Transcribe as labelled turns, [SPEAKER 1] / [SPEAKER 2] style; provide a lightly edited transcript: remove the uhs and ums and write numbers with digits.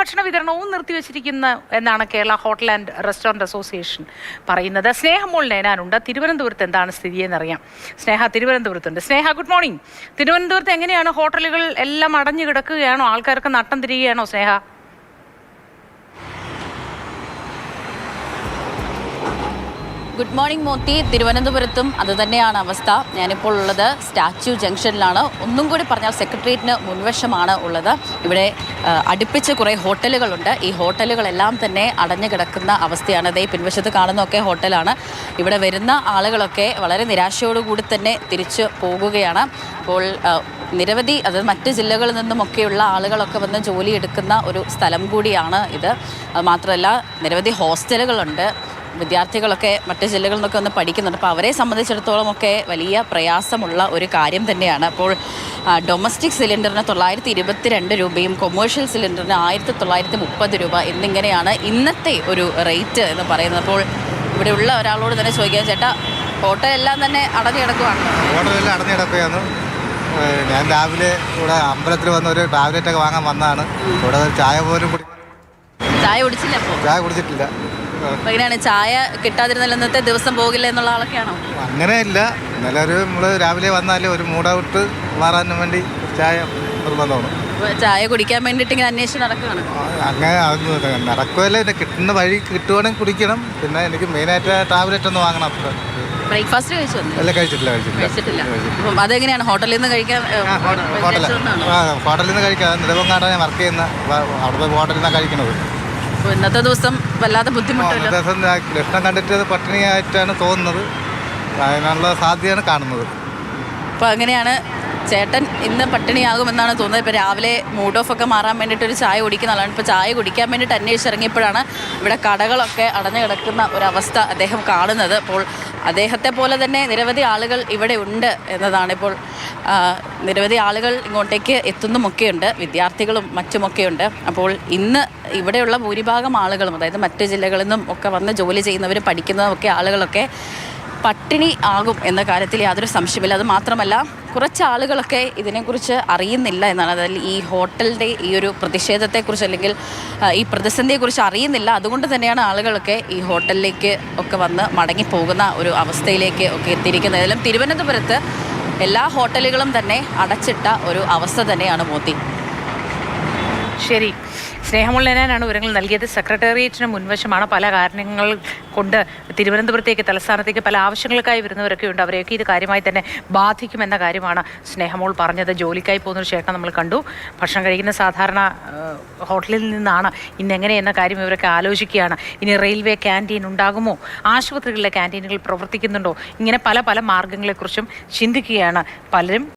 [SPEAKER 1] ഭക്ഷണ വിതരണവും നിർത്തിവെച്ചിരിക്കുന്ന എന്നാണ് Kerala hotel and restaurant association പറയുന്നത്. സ്നേഹമോൾ നേനാനുണ്ട്. തിരുവനന്തപുരത്ത് എന്താണ് സ്ഥിതി എന്നറിയാം. സ്നേഹ തിരുവനന്തപുരത്തുണ്ട്. സ്നേഹ, ഗുഡ് മോർണിംഗ്. തിരുവനന്തപുരത്ത് എങ്ങനെയാണ്? ഹോട്ടലുകൾ എല്ലാം അടഞ്ഞു കിടക്കുകയാണോ? ആൾക്കാർക്ക് നട്ടം തിരികെയാണോ സ്നേഹ?
[SPEAKER 2] Good morning Moti. തിരുവനന്തപുരത്തും അതുതന്നെയാണ് അവസ്ഥ. ഞാനിപ്പോൾ ഉള്ളത് സ്റ്റാച്യു ജംഗ്ഷനിലാണ്. ഒന്നും കൂടി പറഞ്ഞാൽ സെക്രട്ടേറിയറ്റിന് മുൻവശമാണ് ഉള്ളത്. ഇവിടെ അടുപ്പിച്ച് കുറേ ഹോട്ടലുകളുണ്ട്. ഈ ഹോട്ടലുകളെല്ലാം തന്നെ അടഞ്ഞു കിടക്കുന്ന അവസ്ഥയാണ്. അതേ പിൻവശത്ത് കാണുന്നതൊക്കെ ഹോട്ടലാണ്. ഇവിടെ വരുന്ന ആളുകളൊക്കെ വളരെ നിരാശയോടുകൂടി തന്നെ തിരിച്ചു പോകുകയാണ്. അപ്പോൾ നിരവധി, അതായത് മറ്റ് ജില്ലകളിൽ നിന്നുമൊക്കെയുള്ള ആളുകളൊക്കെ വന്ന് ജോലി എടുക്കുന്ന ഒരു സ്ഥലം കൂടിയാണ് ഇത്. അതുമാത്രമല്ല നിരവധി ഹോസ്റ്റലുകളുണ്ട്. വിദ്യാർത്ഥികളൊക്കെ മറ്റ് ജില്ലകളിൽ നിന്നൊക്കെ വന്ന് പഠിക്കുന്നുണ്ട്. അപ്പോൾ അവരെ സംബന്ധിച്ചിടത്തോളം ഒക്കെ വലിയ പ്രയാസമുള്ള ഒരു കാര്യം തന്നെയാണ്. അപ്പോൾ ഡൊമസ്റ്റിക് സിലിണ്ടറിന് 922 രൂപയും കൊമേഴ്ഷ്യൽ സിലിണ്ടറിന് 1930 രൂപ എന്നിങ്ങനെയാണ് ഇന്നത്തെ ഒരു റേറ്റ് എന്ന് പറയുന്നത്. അപ്പോൾ ഇവിടെയുള്ള ഒരാളോട് തന്നെ ചോദിക്കാം, ചേട്ടാ ഹോട്ടലെല്ലാം തന്നെ അടഞ്ഞു കിടക്കുകയാണ്?
[SPEAKER 3] ഹോട്ടലെല്ലാം അടഞ്ഞു കിടക്കുകയാണ്. ഞാൻ രാവിലെ ഇവിടെ അമ്പലത്തിൽ വന്ന് ഒരു ടാബ്ലറ്റൊക്കെ വാങ്ങാൻ വന്നതാണ്. ഇവിടെ ചായ പോലും
[SPEAKER 2] ചായ കുടിച്ചില്ല? അപ്പോൾ
[SPEAKER 3] ചായ കുടിച്ചിട്ടില്ല.
[SPEAKER 2] എങ്ങനെയാണ് ചായ കിട്ടാതിരുന്നാൽ ഇന്നത്തെ ദിവസം പോകില്ല എന്നുള്ള ആളൊക്കെയാണോ?
[SPEAKER 3] അങ്ങനെയില്ല. ഇന്നലെ നമ്മൾ രാവിലെ വന്നാൽ ഒരു മൂടൗട്ട് മാറാൻ വേണ്ടി ചായ നിർബന്ധമാണ്.
[SPEAKER 2] ചായ കുടിക്കാൻ വേണ്ടിയിട്ട് ഇങ്ങനെ അന്വേഷിച്ച് നടക്കുകയാണ്?
[SPEAKER 3] അങ്ങനെ നടക്കുമല്ലോ. ഇത് കിട്ടുന്ന വഴി കിട്ടുവാണെങ്കിൽ കുടിക്കണം. പിന്നെ എനിക്ക് മെയിനായിട്ട് ടാബ്ലറ്റ് ഒന്ന് വാങ്ങണം. അത്ര
[SPEAKER 2] ബ്രേക്ക്ഫാസ്റ്റ് കഴിച്ചു?
[SPEAKER 3] അല്ല, കഴിച്ചിട്ടില്ല.
[SPEAKER 2] അപ്പം അതെങ്ങനെയാണ് ഹോട്ടലിൽ നിന്ന് കഴിക്കാൻ?
[SPEAKER 3] ഹോട്ടലിൽ നിന്ന് കഴിക്കാം. നെടുമങ്ങാടാണ് ഞാൻ വർക്ക് ചെയ്യുന്ന. അവിടുത്തെ ഹോട്ടലിൽ നിന്നാണ് കഴിക്കുന്നത്.
[SPEAKER 2] ഇന്നത്തെ ദിവസം വല്ലാതെ ബുദ്ധിമുട്ടില്ല.
[SPEAKER 3] ദിവസം ലക്ഷണം കണ്ടിട്ട് അത് പട്ടിണിയായിട്ടാണ് തോന്നുന്നത്. അതിനുള്ള സാധ്യതയാണ് കാണുന്നത്.
[SPEAKER 2] അപ്പോൾ അങ്ങനെയാണ് ചേട്ടൻ ഇന്ന് പട്ടിണിയാകുമെന്നാണ് തോന്നുന്നത്. ഇപ്പോൾ രാവിലെ മൂഡ് ഓഫ് ഒക്കെ മാറാൻ വേണ്ടിയിട്ട് ഒരു ചായ കുടിക്കുന്ന ആളാണ്. ഇപ്പോൾ ചായ കുടിക്കാൻ വേണ്ടിയിട്ട് അന്വേഷിച്ചിറങ്ങിയപ്പോഴാണ് ഇവിടെ കടകളൊക്കെ അടഞ്ഞു കിടക്കുന്ന ഒരവസ്ഥ അദ്ദേഹം കാണുന്നത്. അപ്പോൾ അദ്ദേഹത്തെ പോലെ തന്നെ നിരവധി ആളുകൾ ഇവിടെ ഉണ്ട് എന്നതാണ്. ഇപ്പോൾ നിരവധി ആളുകൾ ഇങ്ങോട്ടേക്ക് എത്തുന്നുമൊക്കെയുണ്ട്, വിദ്യാർത്ഥികളും മറ്റുമൊക്കെയുണ്ട്. അപ്പോൾ ഇന്ന് ഇവിടെയുള്ള ഭൂരിഭാഗം ആളുകളും, അതായത് മറ്റ് ജില്ലകളിൽ നിന്നും ഒക്കെ വന്ന് ജോലി ചെയ്യുന്നവരും പഠിക്കുന്നതൊക്കെ ആളുകളൊക്കെ പട്ടിണി ആകും എന്ന കാര്യത്തിൽ യാതൊരു സംശയമില്ല. അത് മാത്രമല്ല കുറച്ച് ആളുകളൊക്കെ ഇതിനെക്കുറിച്ച് അറിയുന്നില്ല എന്നാണ്. അതായത് ഈ ഹോട്ടലിൻ്റെ ഈ ഒരു പ്രതിഷേധത്തെക്കുറിച്ച് അല്ലെങ്കിൽ ഈ പ്രതിസന്ധിയെക്കുറിച്ച് അറിയുന്നില്ല. അതുകൊണ്ട് തന്നെയാണ് ആളുകളൊക്കെ ഈ ഹോട്ടലിലേക്ക് ഒക്കെ വന്ന് മടങ്ങിപ്പോകുന്ന ഒരു അവസ്ഥയിലേക്ക് ഒക്കെ എത്തിയിരിക്കുന്നത്. ഏതായാലും തിരുവനന്തപുരത്ത് എല്ലാ ഹോട്ടലുകളും തന്നെ അടച്ചിട്ട ഒരു അവസ്ഥ തന്നെയാണ് മോത്തി.
[SPEAKER 1] ശരി, സ്നേഹമോൾ നേനാനാണ് വിവരങ്ങൾ നൽകിയത്. സെക്രട്ടേറിയറ്റിന് മുൻവശമാണ്. പല കാരണങ്ങൾ കൊണ്ട് തിരുവനന്തപുരത്തേക്ക്, തലസ്ഥാനത്തേക്ക് പല ആവശ്യങ്ങൾക്കായി വരുന്നവരൊക്കെ ഉണ്ട്. അവരെയൊക്കെ ഇത് കാര്യമായി തന്നെ ബാധിക്കുമെന്ന കാര്യമാണ് സ്നേഹമോൾ പറഞ്ഞത്. ജോലിക്കായി പോകുന്നൊരു ചേട്ടൻ നമ്മൾ കണ്ടു. ഭക്ഷണം കഴിക്കുന്ന സാധാരണ ഹോട്ടലിൽ നിന്നാണ് ഇന്നെങ്ങനെയെന്ന കാര്യം ഇവരൊക്കെ ആലോചിക്കുകയാണ്. ഇനി റെയിൽവേ ക്യാൻറ്റീൻ ഉണ്ടാകുമോ? ആശുപത്രികളിലെ ക്യാൻറ്റീനുകൾ പ്രവർത്തിക്കുന്നുണ്ടോ? ഇങ്ങനെ പല മാർഗങ്ങളെക്കുറിച്ചും ചിന്തിക്കുകയാണ് പലരും.